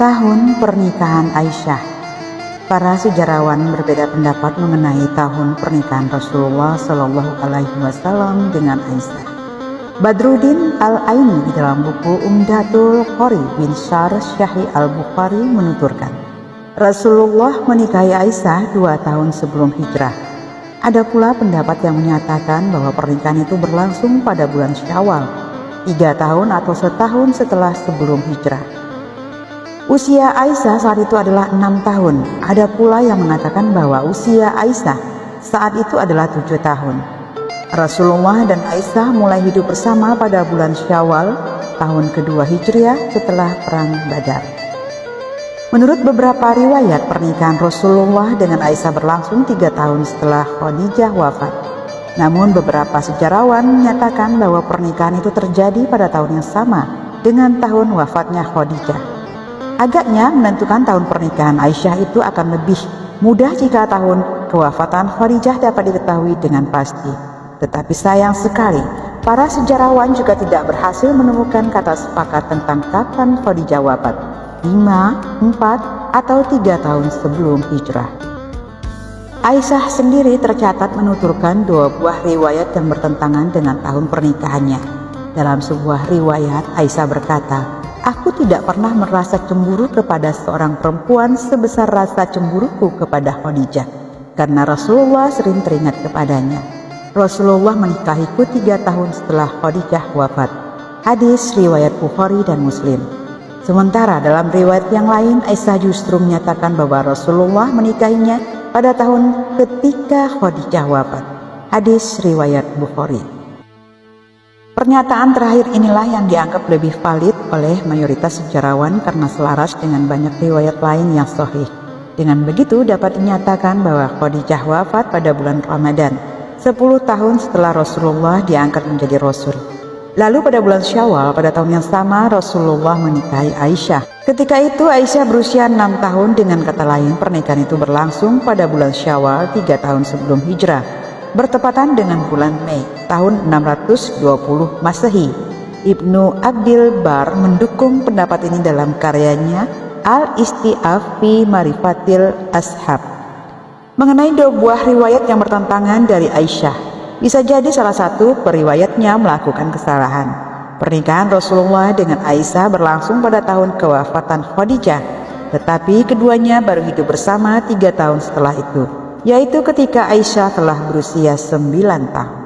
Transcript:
Tahun pernikahan Aisyah. Para sejarawan berbeda pendapat mengenai tahun pernikahan Rasulullah Shallallahu Alaihi Wasallam dengan Aisyah. Badruddin Al-Aini di dalam buku Umdatul Qari bin Syarh Sahih Al-Bukhari menuturkan, Rasulullah menikahi Aisyah 2 tahun sebelum hijrah. Ada pula pendapat yang menyatakan bahwa pernikahan itu berlangsung pada bulan Syawal, 3 tahun atau setahun setelah sebelum hijrah. Usia Aisyah saat itu adalah 6 tahun. Ada pula yang mengatakan bahwa usia Aisyah saat itu adalah 7 tahun. Rasulullah dan Aisyah mulai hidup bersama pada bulan Syawal, tahun kedua Hijriah setelah Perang Badar. Menurut beberapa riwayat, pernikahan Rasulullah dengan Aisyah berlangsung 3 tahun setelah Khadijah wafat. Namun beberapa sejarawan menyatakan bahwa pernikahan itu terjadi pada tahun yang sama dengan tahun wafatnya Khadijah. Agaknya menentukan tahun pernikahan Aisyah itu akan lebih mudah jika tahun kewafatan Khadijah dapat diketahui dengan pasti. Tetapi sayang sekali, para sejarawan juga tidak berhasil menemukan kata sepakat tentang kapan Khadijah wafat, 5, 4, atau 3 tahun sebelum hijrah. Aisyah sendiri tercatat menuturkan 2 buah riwayat yang bertentangan dengan tahun pernikahannya. Dalam sebuah riwayat, Aisyah berkata, "Aku tidak pernah merasa cemburu kepada seorang perempuan sebesar rasa cemburuku kepada Khadijah, karena Rasulullah sering teringat kepadanya. Rasulullah menikahiku 3 tahun setelah Khadijah wafat." Hadis riwayat Bukhari dan Muslim. Sementara dalam riwayat yang lain, Aisyah justru menyatakan bahwa Rasulullah menikahinya pada tahun ketika Khadijah wafat. Hadis riwayat Bukhari. Pernyataan terakhir inilah yang dianggap lebih valid oleh mayoritas sejarawan karena selaras dengan banyak riwayat lain yang sahih. Dengan begitu dapat dinyatakan bahwa Khadijah wafat pada bulan Ramadan, 10 tahun setelah Rasulullah diangkat menjadi Rasul. Lalu pada bulan Syawal pada tahun yang sama Rasulullah menikahi Aisyah. Ketika itu Aisyah berusia 6 tahun, dengan kata lain pernikahan itu berlangsung pada bulan Syawal 3 tahun sebelum hijrah, bertepatan dengan bulan Mei tahun 620 Masehi. Ibnu Abdil Bar mendukung pendapat ini dalam karyanya Al-Isti'af fi Marifatil Ashab. Mengenai 2 buah riwayat yang bertentangan dari Aisyah, bisa jadi salah satu periwayatnya melakukan kesalahan. Pernikahan Rasulullah dengan Aisyah berlangsung pada tahun kewafatan Khadijah, tetapi keduanya baru hidup bersama 3 tahun setelah itu, yaitu ketika Aisyah telah berusia 9 tahun.